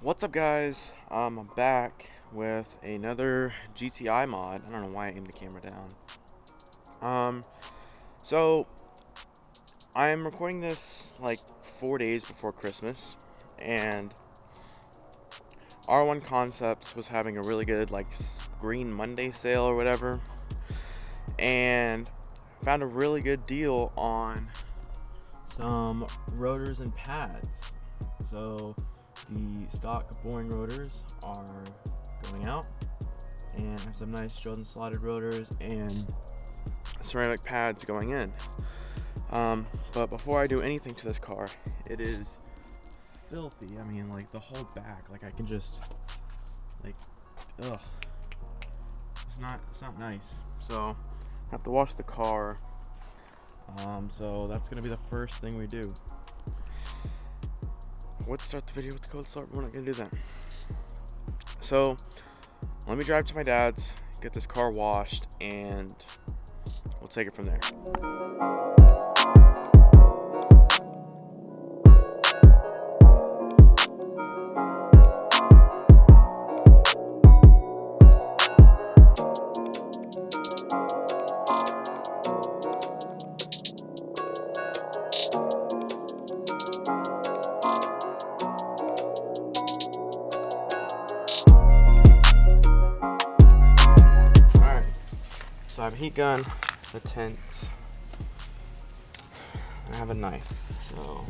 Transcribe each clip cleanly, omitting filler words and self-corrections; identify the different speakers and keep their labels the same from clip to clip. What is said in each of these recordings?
Speaker 1: What's up, guys? I'm back with another GTI mod. I don't know why I aimed the camera down. So I'm recording this like 4 days before Christmas, and R1 Concepts was having a really good like Green Monday sale or whatever, and found a really good deal on some rotors and pads. So the stock boring rotors are going out, and I have some nice drilled and slotted rotors and ceramic pads going in. But before I do anything to this car, it is filthy. I mean, like the whole back, like I can just like, ugh, it's not nice. So I have to wash the car. So that's gonna be the first thing we do. Let's start the video with the cold start, but we're not gonna do that. So let me drive to my dad's, get this car washed, and we'll take it from there. So I have a heat gun, the tint, I have a knife, so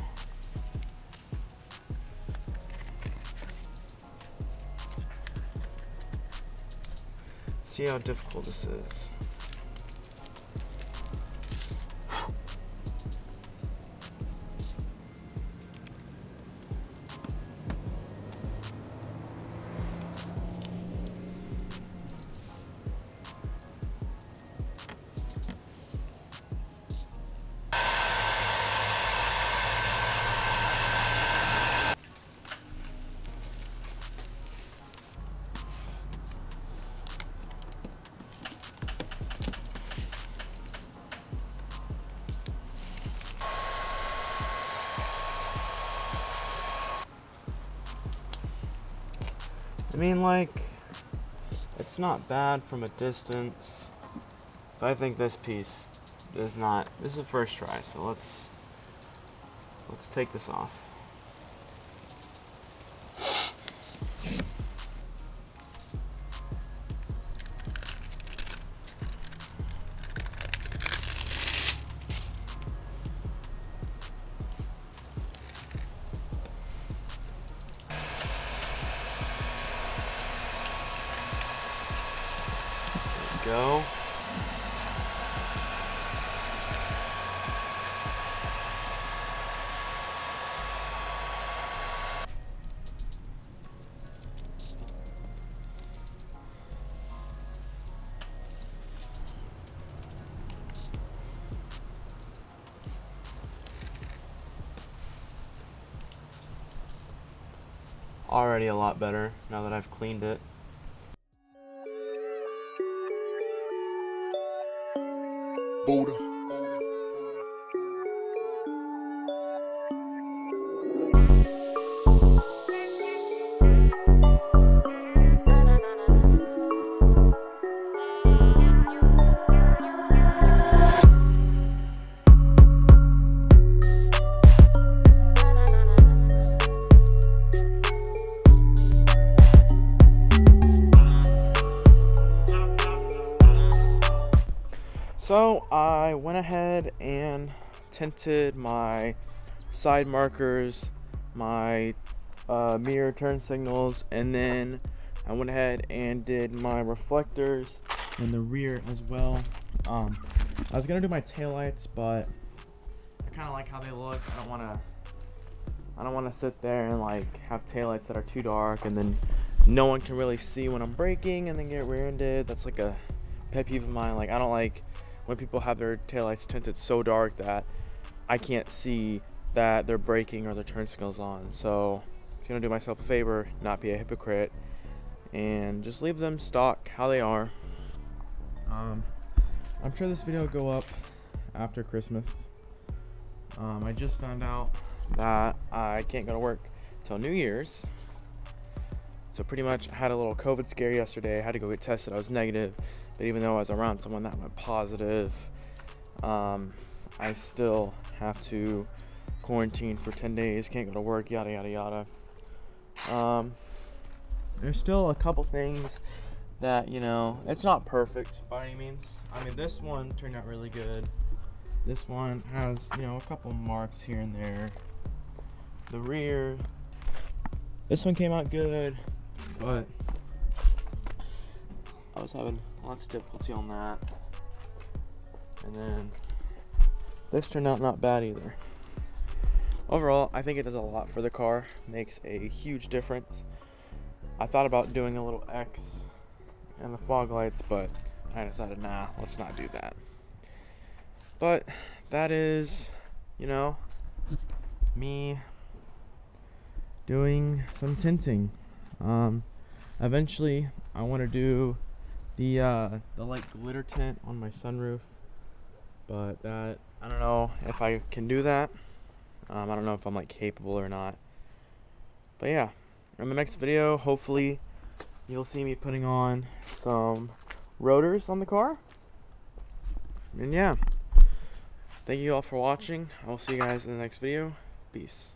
Speaker 1: see how difficult this is. I mean, like, it's not bad from a distance, but I think this piece is not. This is the first try, so let's take this off. Go. Already a lot better now that I've cleaned it. Buddha. So I went ahead and tinted my side markers, my mirror turn signals, and then I went ahead and did my reflectors in the rear as well. I was gonna do my taillights, but I kind of like how they look. I don't wanna sit there and like have taillights that are too dark, and then no one can really see when I'm braking, and then get rear-ended. That's like a pet peeve of mine. Like, I don't like when people have their taillights tinted so dark that I can't see that they're braking or their turn signals on. So I'm gonna do myself a favor, not be a hypocrite, and just leave them stock how they are. I'm sure this video will go up after Christmas. I just found out that I can't go to work till New Year's, So pretty much I had a little COVID scare yesterday. I had to go get tested. I was negative, but even though I was around someone that went positive, I still have to quarantine for 10 days, can't go to work, yada yada yada. There's still a couple things that, you know, it's not perfect by any means. I mean, this one turned out really good. This one has, you know, a couple marks here and there. The rear, this one came out good, but I was having lots of difficulty on that. And then this turned out not bad either. Overall, I think it does a lot for the car. Makes a huge difference. I thought about doing a little X and the fog lights, but I decided, nah, let's not do that. But that is, you know, me doing some tinting. Eventually, I want to do the like glitter tint on my sunroof, but that, I don't know if I can do that. I don't know if I'm like capable or not. But yeah, in the next video, hopefully you'll see me putting on some rotors on the car. And yeah, thank you all for watching. I will see you guys in the next video. Peace.